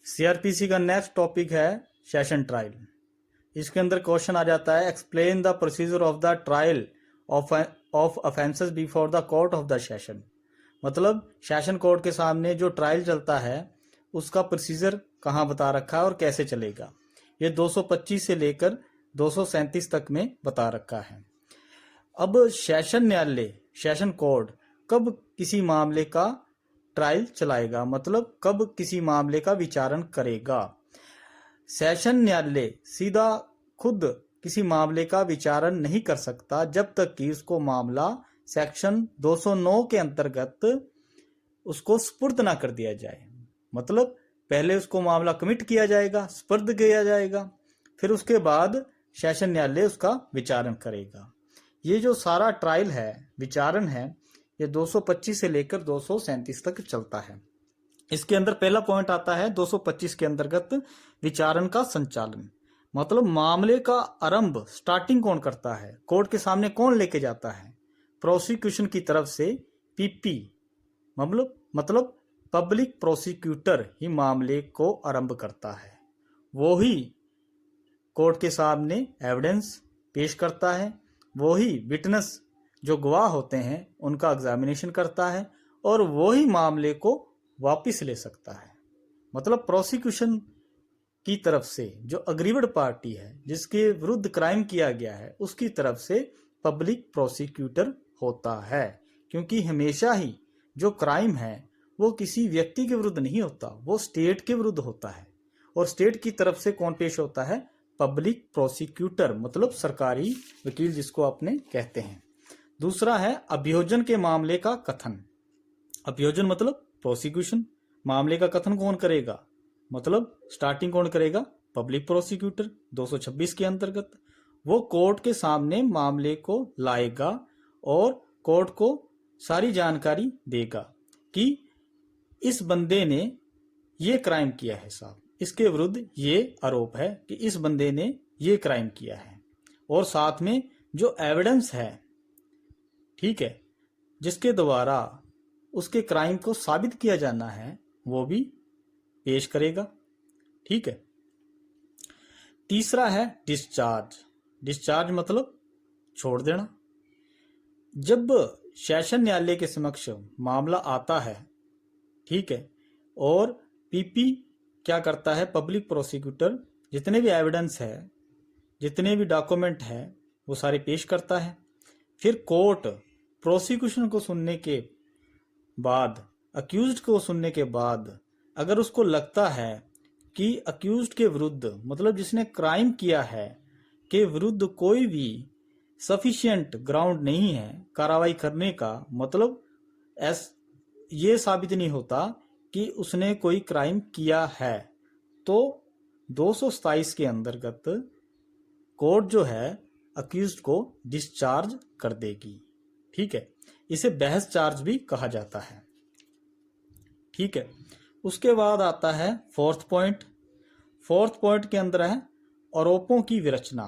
CrPC का next topic है session trial. इसके अंदर क्वेश्चन आ जाता है explain the procedure of the trial of offences before the court of the session. मतलब सेशन कोर्ट के सामने जो ट्रायल चलता है उसका प्रोसीजर कहाँ बता रखा है और कैसे चलेगा। ये 225 से लेकर 237 तक में बता रखा है। अब सेशन न्यायालय सेशन कोर्ट कब किसी मामले का ट्रायल चलाएगा, मतलब कब किसी मामले का विचारण करेगा। सेशन न्यायालय सीधा खुद किसी मामले का विचारण नहीं कर सकता जब तक कि उसको मामला सेक्शन 209 के अंतर्गत उसको सुपुर्द ना कर दिया जाए। मतलब पहले उसको मामला कमिट किया जाएगा, सुपुर्द किया जाएगा, फिर उसके बाद सेशन न्यायालय उसका विचारण करेगा। ये जो सारा ट्रायल है, विचारण है, ये 225 से लेकर 237 तक चलता है। इसके अंदर पहला पॉइंट आता है 225 के अंतर्गत विचारण का संचालन। मतलब मामले का आरंभ स्टार्टिंग कौन करता है, कोर्ट के सामने कौन लेके जाता है। प्रोसिक्यूशन की तरफ से पीपी मतलब पब्लिक प्रोसिक्यूटर ही मामले को आरंभ करता है। वो ही कोर्ट के सामने एविडेंस पेश करता है, वो ही विटनेस जो गवाह होते हैं उनका एग्जामिनेशन करता है और वो ही मामले को वापस ले सकता है। मतलब प्रोसिक्यूशन की तरफ से जो अग्रीवड पार्टी है जिसके विरुद्ध क्राइम किया गया है उसकी तरफ से पब्लिक प्रोसिक्यूटर होता है, क्योंकि हमेशा ही जो क्राइम है वो किसी व्यक्ति के विरुद्ध नहीं होता, वो स्टेट के विरुद्ध होता है। और स्टेट की तरफ से कौन पेश होता है, पब्लिक प्रोसिक्यूटर, मतलब सरकारी वकील जिसको अपने कहते हैं। दूसरा है अभियोजन के मामले का कथन। अभियोजन मतलब प्रोसिक्यूशन, मामले का कथन कौन करेगा, मतलब स्टार्टिंग कौन करेगा, पब्लिक प्रोसिक्यूटर 226 के अंतर्गत। वो कोर्ट के सामने मामले को लाएगा और कोर्ट को सारी जानकारी देगा कि इस बंदे ने ये क्राइम किया है साहब, इसके विरुद्ध ये आरोप है कि इस बंदे ने ये क्राइम किया है, और साथ में जो एविडेंस है, ठीक है, जिसके द्वारा उसके क्राइम को साबित किया जाना है वो भी पेश करेगा। ठीक है। तीसरा है डिस्चार्ज। डिस्चार्ज मतलब छोड़ देना। जब सेशन न्यायालय के समक्ष मामला आता है, ठीक है, और पीपी क्या करता है, पब्लिक प्रोसिक्यूटर जितने भी एविडेंस है, जितने भी डॉक्यूमेंट है वो सारे पेश करता है। फिर कोर्ट प्रोसिक्यूशन को सुनने के बाद, अक्यूज्ड को सुनने के बाद, अगर उसको लगता है कि अक्यूज्ड के विरुद्ध, मतलब जिसने क्राइम किया है, के विरुद्ध कोई भी सफिशिएंट ग्राउंड नहीं है कार्रवाई करने का, मतलब ये साबित नहीं होता कि उसने कोई क्राइम किया है, तो 227 के अंतर्गत कोर्ट जो है अक्यूज्ड को डिस्चार्ज कर देगी। ठीक है। इसे बहस चार्ज भी कहा जाता है। ठीक है। उसके बाद आता है फोर्थ पॉइंट। फोर्थ पॉइंट के अंदर है आरोपों की विरचना।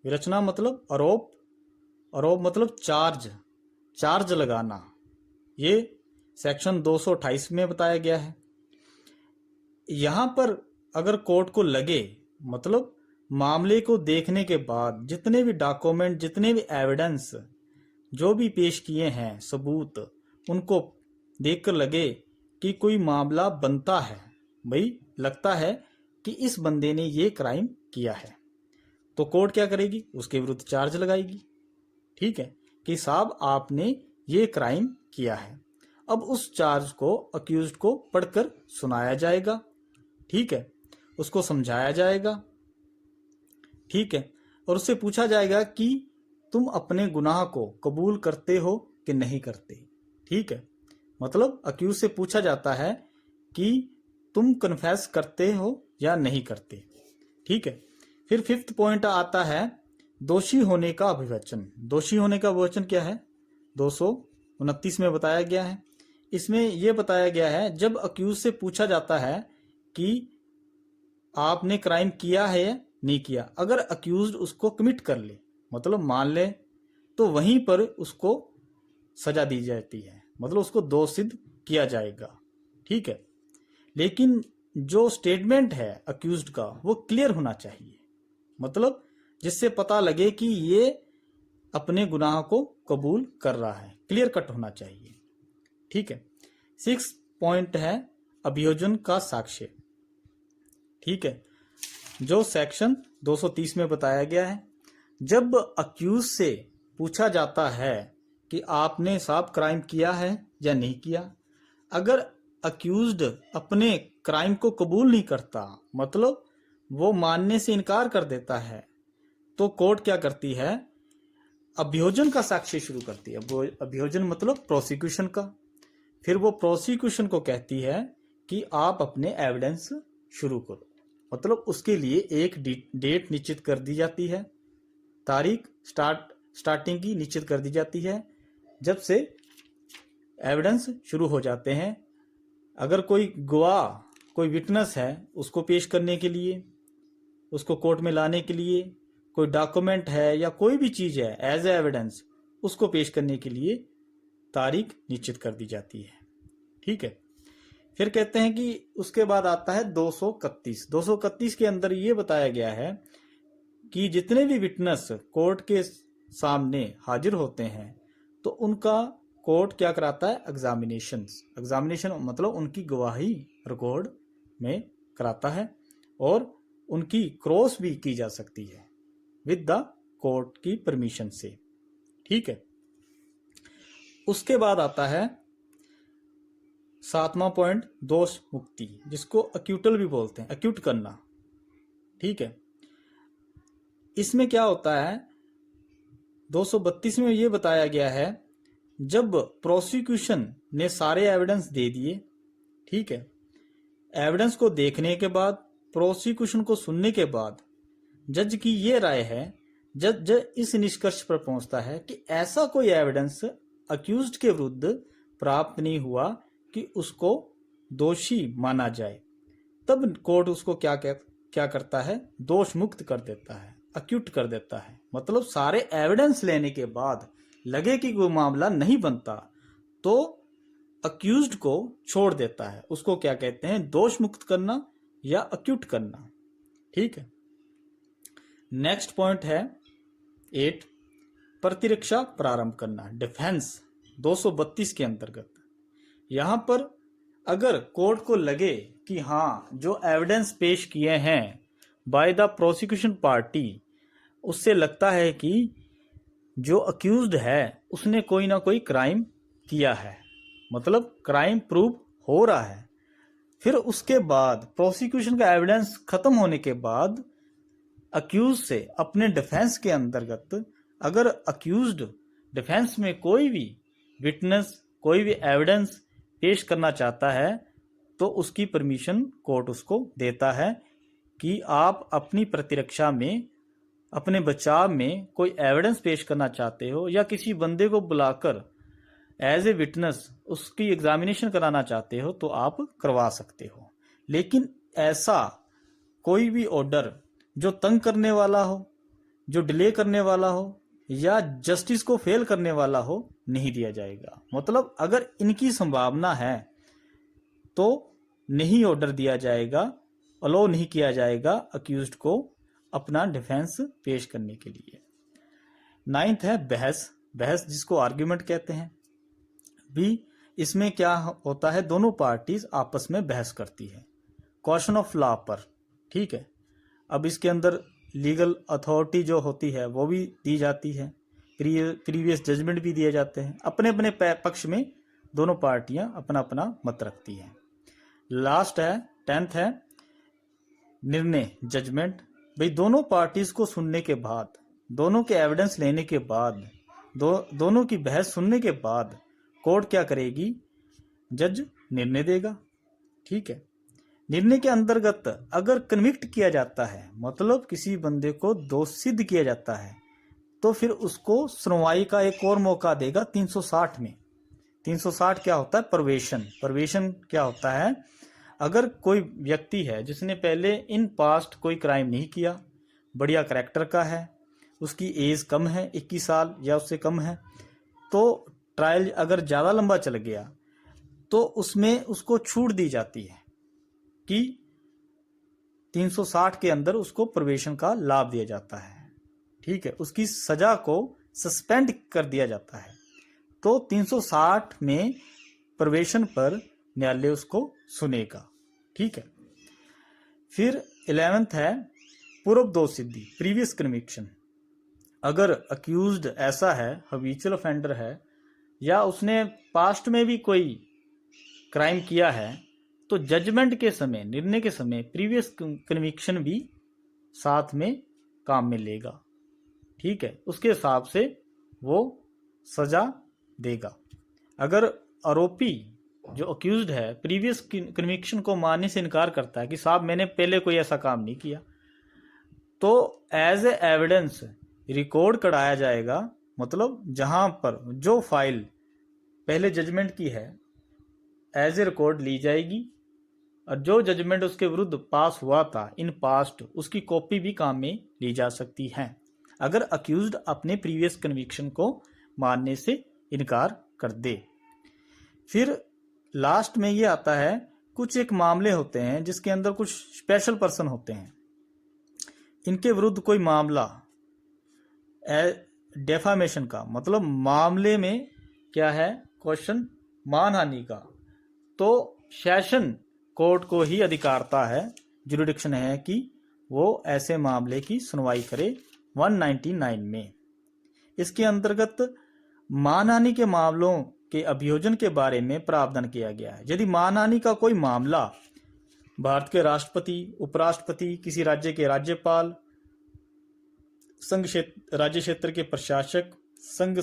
विरचना मतलब आरोप, आरोप मतलब चार्ज लगाना। ये सेक्शन 228 में बताया गया है। यहां पर अगर कोर्ट को लगे, मतलब मामले को देखने के बाद जितने भी डॉक्यूमेंट, जितने भी एविडेंस जो भी पेश किए हैं, सबूत, उनको देखकर लगे कि कोई मामला बनता है, भाई लगता है कि इस बंदे ने ये क्राइम किया है, तो कोर्ट क्या करेगी, उसके विरुद्ध चार्ज लगाएगी। ठीक है, कि साहब आपने ये क्राइम किया है। अब उस चार्ज को अक्यूज्ड को पढ़कर सुनाया जाएगा। ठीक है, उसको समझाया जाएगा। ठीक है, और उससे पूछा जाएगा कि तुम अपने गुनाह को कबूल करते हो कि नहीं करते। ठीक है, मतलब अक्यूज से पूछा जाता है कि तुम कन्फेस करते हो या नहीं करते। ठीक है। फिर फिफ्थ पॉइंट आता है दोषी होने का अभिवचन। दोषी होने का अभिवचन क्या है, 229 में बताया गया है। इसमें यह बताया गया है जब अक्यूज से पूछा जाता है कि आपने क्राइम किया है या नहीं किया, अगर अक्यूज्ड उसको कमिट कर ले, मतलब मान ले, तो वहीं पर उसको सजा दी जाती है, मतलब उसको दोष सिद्ध किया जाएगा। ठीक है। लेकिन जो स्टेटमेंट है अक्यूज्ड का वो क्लियर होना चाहिए, मतलब जिससे पता लगे कि ये अपने गुनाह को कबूल कर रहा है, क्लियर कट होना चाहिए। ठीक है। 6 पॉइंट है अभियोजन का साक्ष्य। ठीक है, जो सेक्शन 230 में बताया गया है, जब अक्यूज से पूछा जाता है कि आपने साहब क्राइम किया है या नहीं किया, अगर अक्यूज्ड अपने क्राइम को कबूल नहीं करता, मतलब वो मानने से इनकार कर देता है, तो कोर्ट क्या करती है, अभियोजन का साक्ष्य शुरू करती है। अभियोजन मतलब प्रोसिक्यूशन का। फिर वो प्रोसिक्यूशन को कहती है कि आप अपने एविडेंस शुरू करो, मतलब उसके लिए एक डेट निश्चित कर दी जाती है, तारीख स्टार्टिंग की निश्चित कर दी जाती है, जब से एविडेंस शुरू हो जाते हैं। अगर कोई गवाह, कोई विटनेस है, उसको पेश करने के लिए, उसको कोर्ट में लाने के लिए, कोई डॉक्यूमेंट है या कोई भी चीज है एज ए एविडेंस, उसको पेश करने के लिए तारीख निश्चित कर दी जाती है। ठीक है। फिर कहते हैं कि उसके बाद आता है 231 के अंदर ये बताया गया है कि जितने भी विटनेस कोर्ट के सामने हाजिर होते हैं तो उनका कोर्ट क्या कराता है, एग्जामिनेशन मतलब उनकी गवाही रिकॉर्ड में कराता है, और उनकी क्रॉस भी की जा सकती है विद द कोर्ट की परमिशन से। ठीक है। उसके बाद आता है 7वां पॉइंट, दोष मुक्ति, जिसको अक्यूटल भी बोलते हैं, अक्यूट करना। ठीक है। इसमें क्या होता है, 232 में ये बताया गया है, जब प्रोसिक्यूशन ने सारे एविडेंस दे दिए, ठीक है, एविडेंस को देखने के बाद, प्रोसिक्यूशन को सुनने के बाद जज की ये राय है, जज इस निष्कर्ष पर पहुंचता है कि ऐसा कोई एविडेंस अक्यूज्ड के विरुद्ध प्राप्त नहीं हुआ कि उसको दोषी माना जाए, तब कोर्ट उसको क्या करता है, दोष मुक्त कर देता है, अक्यूट कर देता है। मतलब सारे एविडेंस लेने के बाद लगे कि कोई मामला नहीं बनता तो अक्यूज्ड को छोड़ देता है। उसको क्या कहते हैं, दोष मुक्त करना या अक्यूट करना। ठीक है। नेक्स्ट पॉइंट है 8, प्रतिरक्षा प्रारंभ करना, डिफेंस, 232 के अंतर्गत। यहां पर अगर कोर्ट को लगे कि हाँ, जो एविडेंस पेश किए हैं बाय द प्रोसिक्यूशन पार्टी, उससे लगता है कि जो अक्यूज्ड है उसने कोई ना कोई क्राइम किया है, मतलब क्राइम प्रूव हो रहा है, फिर उसके बाद प्रोसिक्यूशन का एविडेंस खत्म होने के बाद अक्यूज से अपने डिफेंस के अंतर्गत अगर अक्यूज्ड डिफेंस में कोई भी विटनेस, कोई भी एविडेंस पेश करना चाहता है तो उसकी परमिशन कोर्ट उसको देता है कि आप अपनी प्रतिरक्षा में, अपने बचाव में कोई एविडेंस पेश करना चाहते हो या किसी बंदे को बुलाकर एज ए विटनेस उसकी एग्जामिनेशन कराना चाहते हो तो आप करवा सकते हो। लेकिन ऐसा कोई भी ऑर्डर जो तंग करने वाला हो, जो डिले करने वाला हो या जस्टिस को फेल करने वाला हो, नहीं दिया जाएगा। मतलब अगर इनकी संभावना है तो नहीं ऑर्डर दिया जाएगा, अलो नहीं किया जाएगा अक्यूज्ड को अपना डिफेंस पेश करने के लिए। 9th है बहस जिसको आर्ग्यूमेंट कहते हैं। भी इसमें क्या होता है, दोनों पार्टीज आपस में बहस करती है क्वेश्चन ऑफ लॉ पर। ठीक है। अब इसके अंदर लीगल अथॉरिटी जो होती है वो भी दी जाती है, प्रीवियस जजमेंट भी दिए जाते हैं, अपने अपने पक्ष में दोनों पार्टियां अपना अपना मत रखती हैं। लास्ट है 10th है निर्णय, जजमेंट। भाई दोनों पार्टीज को सुनने के बाद, दोनों के एविडेंस लेने के बाद, दोनों की बहस सुनने के बाद कोर्ट क्या करेगी, जज निर्णय देगा। ठीक है। निर्णय के अंतर्गत अगर कन्विक्ट किया जाता है, मतलब किसी बंदे को दोषी सिद्ध किया जाता है, तो फिर उसको सुनवाई का एक और मौका देगा 360 में। 360 क्या होता है, परवेशन क्या होता है, अगर कोई व्यक्ति है जिसने पहले इन पास्ट कोई क्राइम नहीं किया, बढ़िया करैक्टर का है, उसकी एज कम है, 21 साल या उससे कम है, तो ट्रायल अगर ज़्यादा लंबा चल गया तो उसमें उसको छूट दी जाती है कि 360 के अंदर उसको प्रोबेशन का लाभ दिया जाता है, ठीक है, उसकी सजा को सस्पेंड कर दिया जाता है। तो 360 में प्रोबेशन पर न्यायालय उसको सुनेगा, ठीक है। फिर 11th है पूर्व दोष सिद्धि, प्रीवियस कन्विक्शन। अगर अक्यूज्ड ऐसा है, हैबिचुअल ऑफेंडर है, या उसने पास्ट में भी कोई क्राइम किया है, तो जजमेंट के समय, निर्णय के समय प्रीवियस कन्विक्शन भी साथ में काम में लेगा, ठीक है, उसके हिसाब से वो सजा देगा। अगर आरोपी जो अक्यूज्ड है प्रीवियस कन्विक्शन को मानने से इनकार करता है कि साहब मैंने पहले कोई ऐसा काम नहीं किया, तो एज ए एविडेंस रिकॉर्ड कराया जाएगा। मतलब जहां पर जो फाइल पहले जजमेंट की है एज ए रिकॉर्ड ली जाएगी, और जो जजमेंट उसके विरुद्ध पास हुआ था इन पास्ट, उसकी कॉपी भी काम में ली जा सकती है, अगर अक्यूज्ड अपने प्रीवियस कन्विक्शन को मानने से इनकार कर दे। फिर लास्ट में ये आता है, कुछ एक मामले होते हैं जिसके अंदर कुछ स्पेशल पर्सन होते हैं, इनके विरुद्ध कोई मामला डेफामेशन का, मतलब मामले में क्या है क्वेश्चन, मानहानि का, तो सेशन कोर्ट को ही अधिकारता है, जुरिडिक्शन है कि वो ऐसे मामले की सुनवाई करे 199 में। इसके अंतर्गत मानहानि के मामलों के अभियोजन के बारे में प्रावधान किया गया है। यदि मानहानि का कोई मामला भारत के राष्ट्रपति, उपराष्ट्रपति, किसी राज्य के राज्यपाल, संघ क्षेत्र राज्य क्षेत्र के प्रशासक, संघ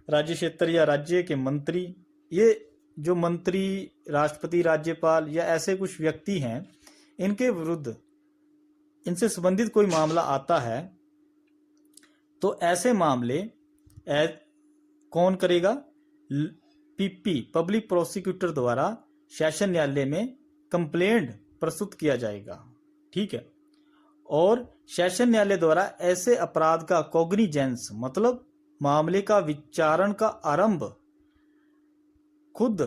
राज्य क्षेत्र या राज्य के मंत्री, ये जो मंत्री, राष्ट्रपति, राज्यपाल या ऐसे कुछ व्यक्ति हैं, इनके विरुद्ध, इनसे संबंधित कोई मामला आता है, तो ऐसे मामले कौन करेगा, पीपी पब्लिक प्रोसिक्यूटर द्वारा सेशन न्यायालय में कंप्लेंट प्रस्तुत किया जाएगा, ठीक है। और सेशन न्यायालय द्वारा ऐसे अपराध का कॉग्निजेंस, मतलब मामले का विचारण का आरंभ खुद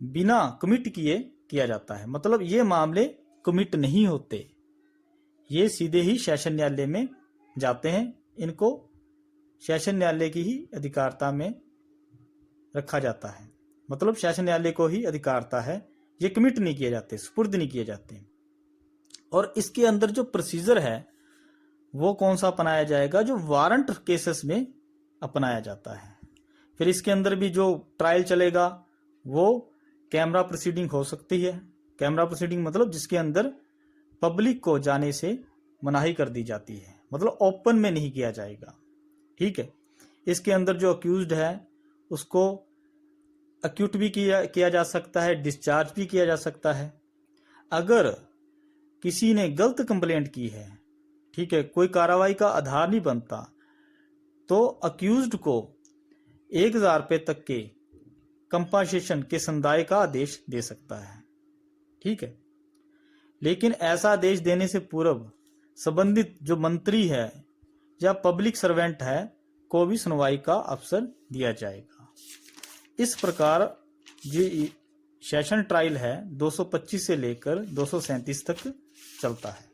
बिना कमिट किए किया जाता है। मतलब ये मामले कमिट नहीं होते, ये सीधे ही सेशन न्यायालय में जाते हैं, इनको सेशन न्यायालय की ही अधिकारता में रखा जाता है। मतलब सेशन न्यायालय को ही अधिकारता है, ये कमिट नहीं किए जाते, सुपुर्द नहीं किए जाते। और इसके अंदर जो प्रोसीजर है वो कौन सा अपनाया जाएगा, जो वारंट केसेस में अपनाया जाता है। फिर इसके अंदर भी जो ट्रायल चलेगा वो कैमरा प्रोसीडिंग हो सकती है। कैमरा प्रोसीडिंग मतलब जिसके अंदर पब्लिक को जाने से मनाही कर दी जाती है, मतलब ओपन में नहीं किया जाएगा, ठीक है। इसके अंदर जो अक्यूज्ड है उसको अक्यूट भी किया जा सकता है, डिस्चार्ज भी किया जा सकता है। अगर किसी ने गलत कंप्लेंट की है, ठीक है, कोई कार्रवाई का आधार नहीं बनता, तो अक्यूज्ड को 1000 रुपये तक के कंपनसेशन के संदाय का आदेश दे सकता है, ठीक है। लेकिन ऐसा आदेश देने से पूर्व संबंधित जो मंत्री है या पब्लिक सर्वेंट है को भी सुनवाई का अवसर दिया जाएगा। इस प्रकार ये सेशन ट्रायल है 225 से लेकर 237 तक चलता है।